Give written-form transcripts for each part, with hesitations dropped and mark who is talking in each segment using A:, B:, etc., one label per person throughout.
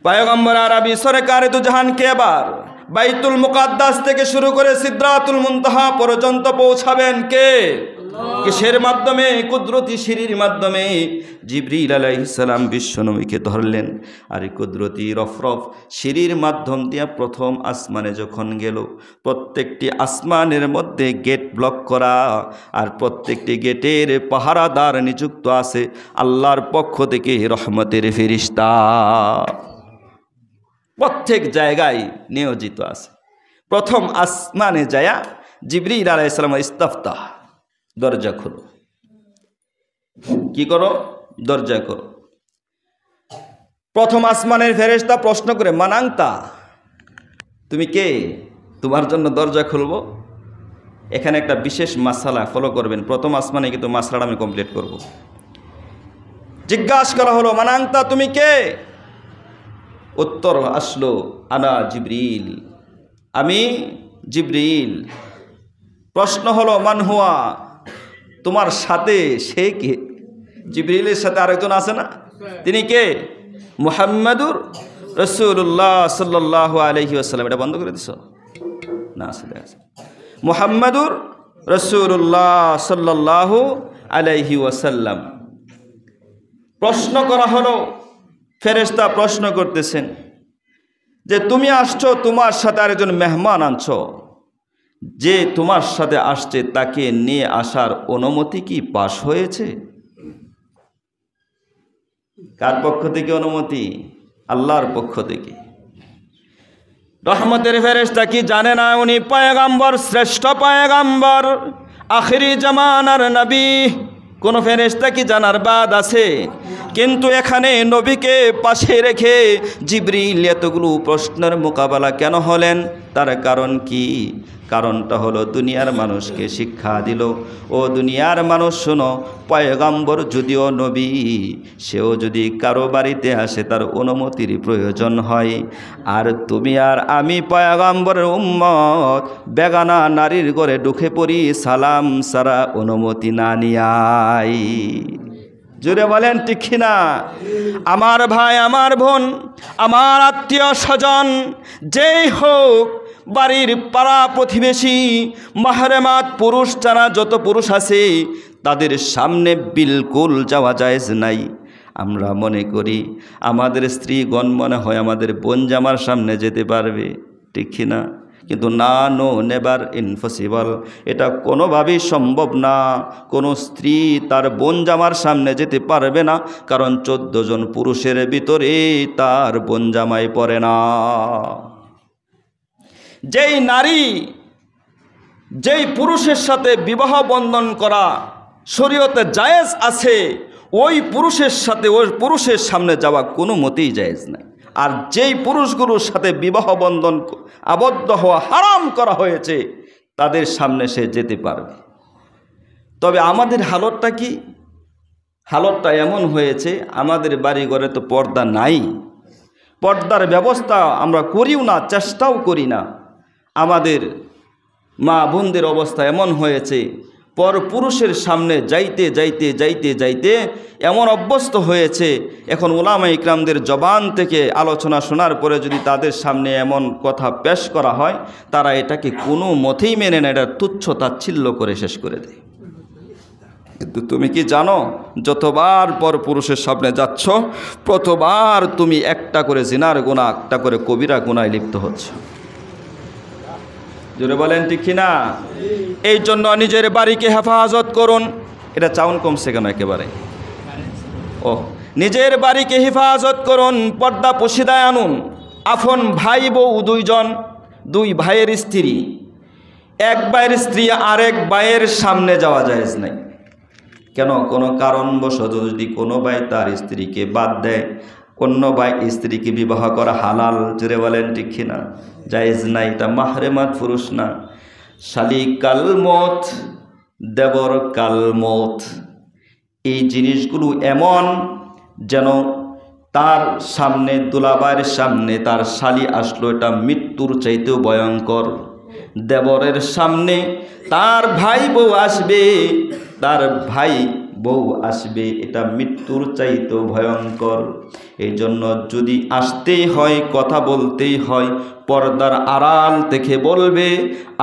A: পয়গম্বর আরবি সরকারে দু জাহানকে এবার বাইতুল মুকাদ্দাস থেকে শুরু করে সিদরাতুল মুনতাহা পর্যন্ত পৌঁছাবেন কে? কিসের মাধ্যমে? কুদরতি সিঁড়ির মাধ্যমে। জিবরিল আলাইহিস সালাম বিশ্বনবীকে ধরলেন, আর কুদরতি রফরফ সিঁড়ির মাধ্যম দিয়ে প্রথম আসমানে যখন গেল, প্রত্যেকটি আসমানের মধ্যে গেট ব্লক করা, আর প্রত্যেকটি গেটের পাহারাদার নিযুক্ত আছে আল্লাহর পক্ষ থেকে রহমতের ফেরেশতা। প্রত্যেক জায়গায় নিয়োজিত আছে। প্রথম আসমানে যায়া জিবরিল আলাইহিস সালাম ইস্তাফতাহ, দরজা খোলো। কি করো? দরজা করো। প্রথম আসমানের ফেরেশতা প্রশ্ন করে, মানাংতা, তুমি কে? তোমার জন্য দরজা খুলবো। এখানে একটা বিশেষ মাসালা ফলো করবেন, প্রথম আসমানে কিন্তু মাসলাটা আমি কমপ্লিট করব। জিজ্ঞাসা করা হলো, মানাংতা, তুমি কে? উত্তর আসলো, আনা জিবরিল, আমি জিবরিল। প্রশ্ন হলো, মান হুয়া, তোমার সাথে সে কে? জিবরিলের সাথে আরেকজন আছে না, তিনি কে? মুহাম্মাদুর রাসূলুল্লাহ সাল্লাল্লাহু আলাইহি ওয়াসাল্লাম। এটা বন্ধ করে দিছো না? আছে মুহাম্মাদুর রাসূলুল্লাহ সাল্লাল্লাহু আলাইহি ওয়াসাল্লাম। প্রশ্ন করা হলো, ফেরেশতা প্রশ্ন করতেছেন যে তুমি আসছো, তোমার সাথে আরেকজন মেহমান আনছো, যে তোমার সাথে আসছে তাকে নিয়ে আসার অনুমতি কি পাশ হয়েছে? কার পক্ষ থেকে অনুমতি? আল্লাহর পক্ষ থেকে। রহমতের ফেরেশতা কি জানে না উনি পয়গম্বর, শ্রেষ্ঠ পয়গম্বর, আখিরি জামানার নবী? কোন ফেরেশতা কি জানার বাদ আছে? কিন্তু এখানে নবীকে পাশে রেখে জিবরিল এতগুলো প্রশ্নের মোকাবেলা কেন হলেন? তার কারণ কি? কারণটা হলো দুনিয়ার মানুষকে শিক্ষা দিল, ও দুনিয়ার মানুষ শোনো, পয়গম্বর যদিও নবী, সেও যদি কারো বাড়িতে আসে তার অনুমতির প্রয়োজন হয়। আর তুমি আর আমি পয়গম্বরের উম্মত, বেগানা নারীর ঘরে ঢুকে পড়ি সালাম সারা অনুমতি না নিয়াই। জোরে বলেন ঠিক না? আমার ভাই, আমার বোন, আমার আত্মীয় স্বজন যেই হোক, বাড়ির পাড়া প্রতিবেশী, মাহরেমাত পুরুষ ছাড়া যত পুরুষ আছে তাদের সামনে বিলকুল যাওয়া জায়েজ নাই। আমরা মনে করি আমাদের স্ত্রীগণ মনে হয় আমাদের বোন জামার সামনে যেতে পারবে, ঠিক না? কিন্তু না, নো, নেভার, ইম্পসিবল। এটা কোনোভাবেই সম্ভব না। কোনো স্ত্রী তার বোন জামার সামনে যেতে পারবে না, কারণ 14 জন পুরুষের ভিতরে তার বোন জামাই পড়ে না। যেই নারী, যেই পুরুষের সাথে বিবাহ বন্ধন করা শরীয়তে জায়েজ আছে, ওই পুরুষের সাথে ওই পুরুষের সামনে যাওয়া কোনো মতেই জায়েজ নাই। আর যেই পুরুষগুলোর সাথে বিবাহ বন্ধন আবদ্ধ হওয়া হারাম করা হয়েছে, তাদের সামনে সে যেতে পারবে। তবে আমাদের হালতটা কি? হালতটা এমন হয়েছে, আমাদের বাড়ি ঘরে তো পর্দা নাই, পর্দার ব্যবস্থা আমরা করিও না, চেষ্টাও করি না। আমাদের মা বোনদের অবস্থা এমন হয়েছে, পর পুরুষের সামনে যাইতে যাইতে যাইতে যাইতে এমন অভ্যস্ত হয়েছে, এখন উলামা ইকরামদের জবান থেকে আলোচনা শোনার পরে যদি তাদের সামনে এমন কথা পেশ করা হয়, তারা এটাকে কোনো মতেই মেনে নেয়, এটা তুচ্ছ তাচ্ছিল্য করে শেষ করে দেয়। কিন্তু তুমি কি জানো, যতবার পর পুরুষের সামনে যাচ্ছ, প্রতবার তুমি একটা করে জিনার গুনাহ, একটা করে কবিরা গুনায় লিপ্ত হচ্ছ। জোরে বলেন ঠিক কিনা? এই জন্য নিজের বাড়িকে হেফাজত করুন। এটা চাউন কমছে কেন একেবারে? নিজের বাড়িকে হেফাজত করুন, পর্দা পশিদায় আনুন। আপন ভাই বউ দুইজন, দুই ভাইয়ের স্ত্রী, এক ভাইয়ের স্ত্রী আরেক ভাইয়ের সামনে যাওয়া জায়েজ নাই। কেন? কোনো কারণবশত যদি কোনো ভাই তার স্ত্রীকে বাদ দেয়, অন্য ভাই স্ত্রীকে বিবাহ করা হালাল। জোরে বলেন ঠিক না? জায়েজ নাই, তা মাহরেমাত পুরুষ না। শালিক কাল মত, দেবর কাল মত, এই জিনিসগুলো এমন যেন তার সামনে, দুলাভাইয়ের সামনে তার শালি আসলো, এটা মৃত্যুর চাইতেও ভয়ঙ্কর। দেবরের সামনে তার ভাই বউ আসবে, তার ভাই বউ আসবে, এটা মৃত্যুর চাইতেও ভয়ঙ্কর। এই জন্য যদি আসতেই হয়, কথা বলতেই হয়, পর্দার আড়াল থেকে বলবে।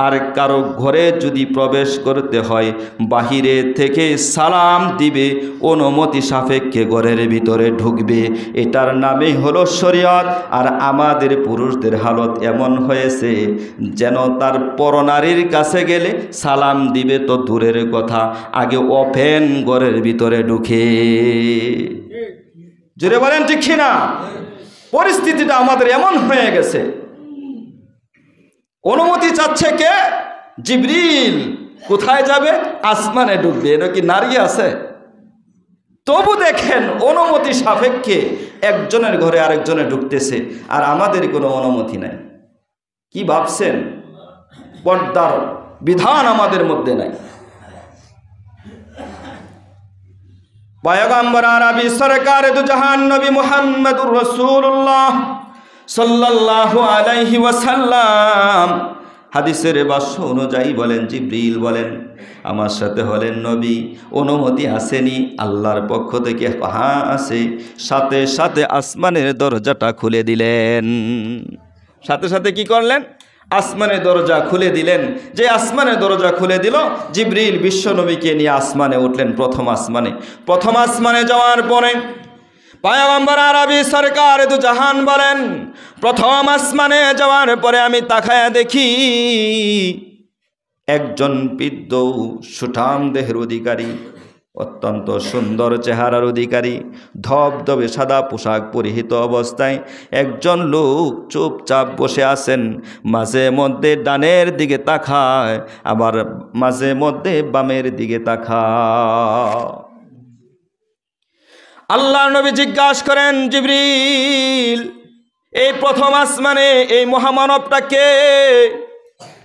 A: আর কারো ঘরে যদি প্রবেশ করতে হয়, বাহিরে থেকে সালাম দিবে, অনুমতি সাপেক্ষে ঘরের ভিতরে ঢুকবে। এটার নামই হলো শরীয়ত। আর আমাদের পুরুষদের হালত এমন হয়েছে, যেন তার পরনারীর কাছে গেলে সালাম দিবে তো দূরের কথা, আগে ওপেন ঘরের ভিতরে ঢুকে। জোরে বলেন ঠিক না? পরিস্থিতিটা আমাদের এমন হয়ে গেছে। অনুমতি চাচ্ছে কে? জিবরিল। কোথায় যাবে? আসমানে ঢুকবে। এর কি নারী আছে? তবু দেখেন অনুমতি সাপেক্ষে একজনের ঘরে আরেকজনে ঢুকতেছে, আর আমাদের কোনো অনুমতি নাই। কি ভাবছেন? পর্দার বিধান আমাদের মধ্যে নাই। পয়গম্বর আরবি সরকার দু জাহান নবী মুহাম্মদুর রাসূলুল্লাহ সাল্লাল্লাহু আলাইহি ওয়াসাল্লাম হাদিসের ভাষ্য অনুযায়ী বলেন, জিবরিল বলেন, আমার সাথে হলেন নবী, অনুমতি আসেনি আল্লাহর পক্ষ থেকে? হ্যাঁ আছে। সাথে সাথে আসমানের দরজাটা খুলে দিলেন। সাথে সাথে কি করলেন? আসমানের দরজা খুলে দিলেন। যে আসমানের দরজা খুলে দিল, জিবরিল বিশ্ব নবীকে নিয়ে আসমানে উঠলেন। প্রথম আসমানে যাওয়ার পরে পয়গম্বর আরবি সরকার দু জাহান বলেন, প্রথম আসমানে যাওয়ার পরে আমি তাকায়া দেখি একজন বৃদ্ধ সুঠাম দেহের অধিকারী, অত্যন্ত সুন্দর চেহারার অধিকারী, ধবধবে সাদা পোশাক পরিহিত অবস্থায় একজন লোক চুপচাপ বসে আছেন। মাঝে মধ্যে ডানের দিকে তাকায়, আবার মাঝে মধ্যে বামের দিকে তাকায়। আল্লাহ নবী জিজ্ঞাসা করেন, জিবরিল, এই প্রথম আসমানে এই মহামানবটা কে?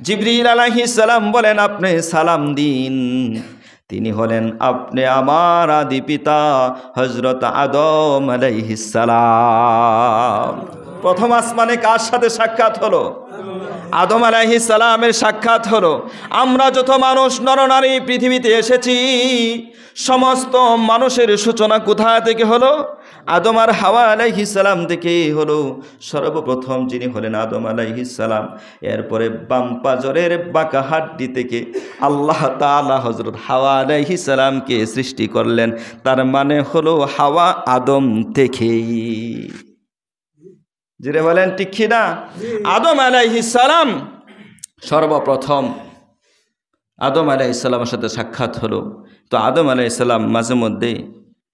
A: জিবরিল আলাইহিস সালাম বলেন, আপনি সালাম দিন। তিনি হলেন আপনি আমার আদি পিতা হযরত আদম আলাইহিস সালাম। প্রথম আসমানে কার সাথে সাক্ষাৎ হলো? আদম আলাইহিস সালামের সাক্ষাৎ হলো। আমরা যত মানুষ নরনারী পৃথিবীতে এসেছি, সমস্ত মানুষের সূচনা কোথা থেকে হলো? আদম আর হাওয়া আলাইহিস সালাম থেকে হলো। সর্বপ্রথম যিনি হলেন আদম আলাইহিস সালাম। এরপরে বাম পাজরের বাঁকা হাড্ডি থেকে আল্লাহ তাআলা হযরত হাওয়া আলাইহিস সালামকে সৃষ্টি করলেন। তার মানে হলো হাওয়া আদম থেকেই। যেটা বলেন ঠিক না? আদম আলাইহিস সালাম সর্বপ্রথম আদম আলাইহিস সালামের সাথে সাক্ষাৎ হলো। তো আদম আলাইহিস সালাম মাঝে মধ্যে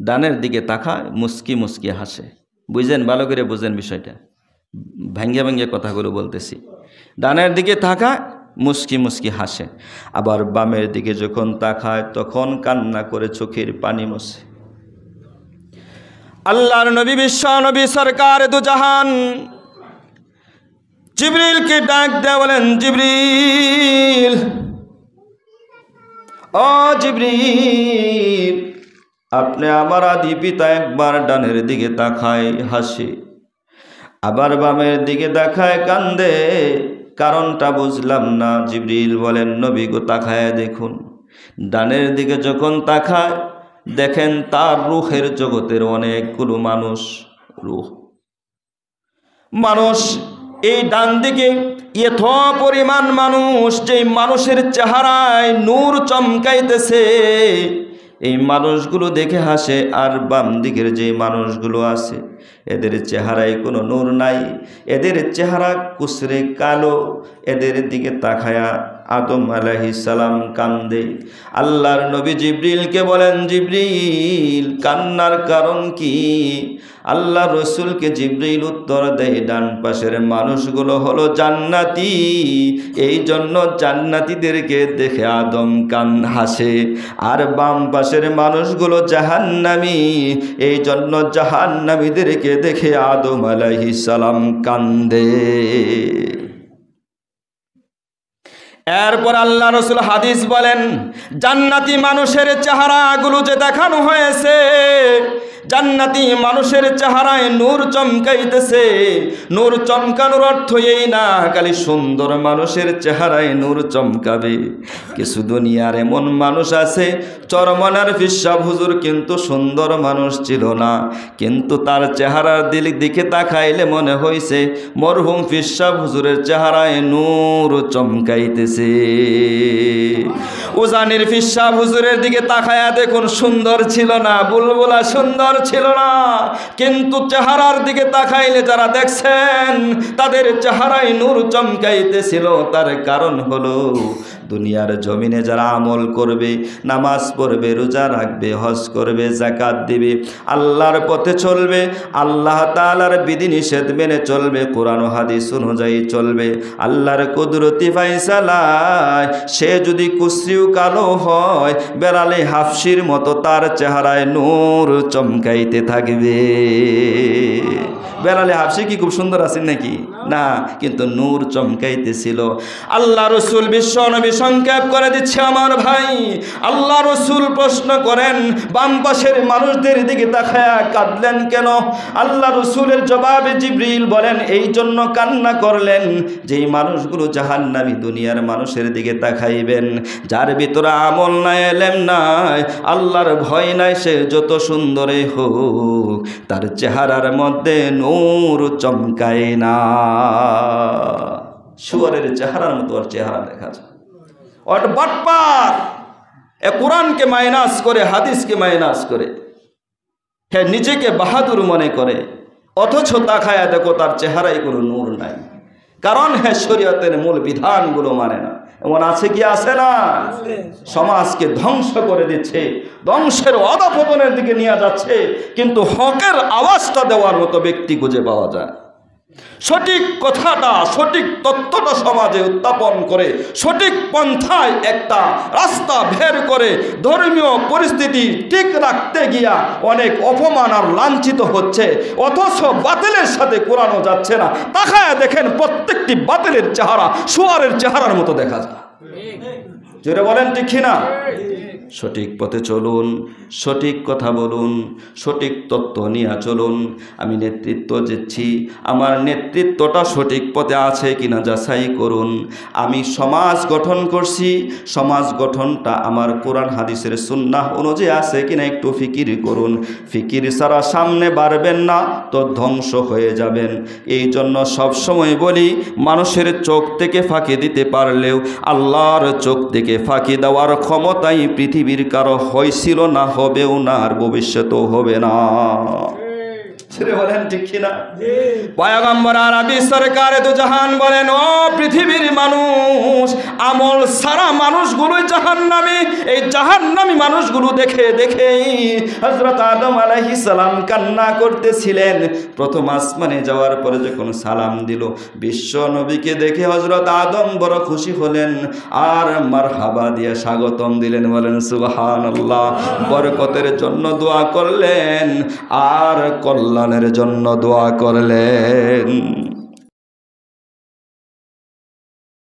A: ডানের দিকে তাকায়, মুস্কি মুস্কি হাসে। বুঝেন? ভালো করে বুঝেন বিষয়টা, ভাঙ্গে ভাঙ্গে কথাগুলো বলতেছি। ডানের দিকে তাকায়, মুস্কি মুস্কি হাসে। আবার বামের দিকে যখন তাকায়, তখন কান্না করে চোখের পানি মোছে। আল্লাহর নবী বিশ্ব নবী সরকার দু জাহান জিবরিলকে ডাক দেয়া বলেন, জিবরিল, ও জিবরিল, আপনি আমার আদি পিতা। একবার ডানের দিকে তাকায় হাসে, আবার বামের দিকে তাকায় কান্দে। কারণটা বুঝলাম না। জিবরিল বলেন, নবী গো তাকায় দেখুন। ডানের দিকে যখন তাকায়, দেখেন তার রূহের জগতের অনেকগুলো মানুষ এই ডান দিকে এত পরিমাণ মানুষ, যে মানুষের চেহারায় নূর চমকাইতেছে। এই মানুষগুলো দেখে হাসে। আর বাম দিকের যে মানুষগুলো আছে, এদের চেহারায় কোনো নূর নাই, এদের চেহারা কুসরে কালো। এদের দিকে তাকায়া আদম আলাইহিস সালাম কান্দে। আল্লাহর নবী জিবরিলকে বলেন, জিবরিল, কান্নার কারণ কি? আল্লাহ রসুলকে জিবরিল উত্তর দেয়, ডান পাশের মানুষগুলো হলো জান্নাতি, এই জন্য জান্নাতীদেরকে দেখে আদম হাসে। আর বাম পাশের মানুষগুলো জাহান্নামী, এই জন্য জাহান্নামীদেরকে দেখে আদম আলাইহিস সালাম কান্দে। এরপর আল্লাহ রসুল হাদিস বলেন, জান্নাতি মানুষের চেহারাগুলো যে দেখানো হয়েছে, জান্নাতি মানুষের চেহারায় নূর চমকাইতেছে। নূর চমকানোর অর্থ এই না খালি সুন্দর মানুষের চেহারায় নূর চমকাবে। কিছু দুনিয়ার এমন মানুষ আছে, চরমনার ফিসাব হুজুর কিন্তু সুন্দর মানুষ ছিল না, কিন্তু তার চেহারার দিকে তাকাইলে মনে হইছে মরহুম ফিসাব হুজুরের চেহারায় নূর চমকাইতেছে। উজানির ফিসাব হুজুরের দিকে তাকায়া দেখুন সুন্দর ছিল না, বুলবুলা সুন্দর ছিল না, কিন্তু চেহারার দিকে তাকাইলে যারা দেখছেন তাদের চেহারায় নূর চমকাইতেছিল। তার কারণ হলো দুনিয়ার জমিনে যারা আমল করবে, নামাজ পড়বে, রোজা রাখবে, হজ করবে, যাকাত দিবে, আল্লাহর পথে চলবে, আল্লাহ তাআলার বিধিনিষেধ মেনে চলবে, কোরআন ও হাদিস অনুযায়ী চলবে, আল্লাহর কুদরতি ফায়সালায় সে যদি কুশ্রিও কালো হয়, বেড়ালে হাফসির মতো তার চেহারায় নূর চমকাইতে থাকবে। বেড়ালে হাফসি কি খুব সুন্দর আছেন নাকি? না, কিন্তু নূর চমকাইতেছিল। আল্লাহ রসুল বিশ্ব নবী সংক্ষেপ করে দিচ্ছে আমার ভাই। আল্লাহ রসুল প্রশ্ন করেন, বাম পাশের মানুষদের দিকে তাকায়া কাঁদলেন কেন? আল্লাহ রসুলের জবাবে জিবরিল বলেন, এই জন্য কান্না করলেন যেই মানুষগুলো জাহান্নামী দুনিয়ার মানুষের দিকে তাকাইবেন, যার ভিতরে আমল নাই, এলেম নাই, আল্লাহর ভয় নাই, সে যত সুন্দরই হোক তার চেহারার মধ্যে নূর চমকায় না। শুয়ারের চেহারার মতো ওর চেহারা দেখা যায়। ওর বাটপার, এ কোরআনকে মাইনাস করে, হাদিসকে মাইনাস করে, হ্যাঁ নিজেকে বাহাদুর মনে করে, অথচ তাকায়া দেখো তার চেহারায় কোনো নূর নাই। কারণ হ্যাঁ শরীয়তের মূল বিধানগুলো মানে না। এমন আছে কি? আছে না? সমাজকে ধ্বংস করে দিচ্ছে, ধ্বংসের অধঃপতনের দিকে নিয়ে যাচ্ছে, কিন্তু হকের আওয়াজটা দেওয়ার মতো ব্যক্তি খুঁজে পাওয়া যায়। সঠিক কথাটা, সঠিক তত্ত্বটা সমাজে উত্থাপন করে, সঠিক পন্থায় একটা রাস্তা বের করে ধর্মীয় পরিস্থিতি ঠিক রাখতে গিয়া অনেক অপমান আর লাঞ্ছিত হচ্ছে, অথচ বাতিলের সাথে কোরআনও যাচ্ছে না। তাকায় দেখেন প্রত্যেকটি বাতিলের চেহারা শুয়ারের চেহারার মতো দেখা যায়। জোরে বলেন ঠিক না? সঠিক পথে চলুন, সঠিক কথা বলুন, সঠিক তত্ত্ব নিয়ে চলুন। আমি নেতৃত্ব দিচ্ছি, আমার নেতৃত্বটা সঠিক পথে আছে কিনা যাচাই করুন। আমি সমাজ গঠন করছি, সমাজ গঠনটা আমার কোরআন হাদিসের সুন্নাহ অনুযায়ী আছে কিনা একটু ফিকির করুন। ফিকির ছাড়া সামনে বাড়বেন না তো ধ্বংস হয়ে যাবেন। এই জন্য সবসময় বলি, মানুষের চোখ থেকে ফাঁকি দিতে পারলেও আল্লাহর চোখ থেকে ফাঁকি দেওয়ার ক্ষমতাই পৃথিবীর কারো হয়েছিল না, হবেও না, আর ভবিষ্যতেও হবে না। বলেন ঠিক কিনা? পয়গম্বর আরবি সরকারে তো জাহান বলেন, ও পৃথিবীর মানুষ, আমল সারা মানুষগুলোই জাহান্নামী। এই জাহান্নামী মানুষগুলো দেখে দেখেই হযরত আদম আলাইহিস সালাম কান্না করতেছিলেন। প্রথম আসমানে যাওয়ার পরে যখন সালাম দিল, বিশ্ব নবীকে দেখে হযরত আদম বড় খুশি হলেন আর মারহাবা দিয়ে স্বাগতম দিলেন। বলেন সুবহানাল্লাহ। বরকতের জন্য দোয়া করলেন আর কল্যাণের জন্য দোয়া করলেন।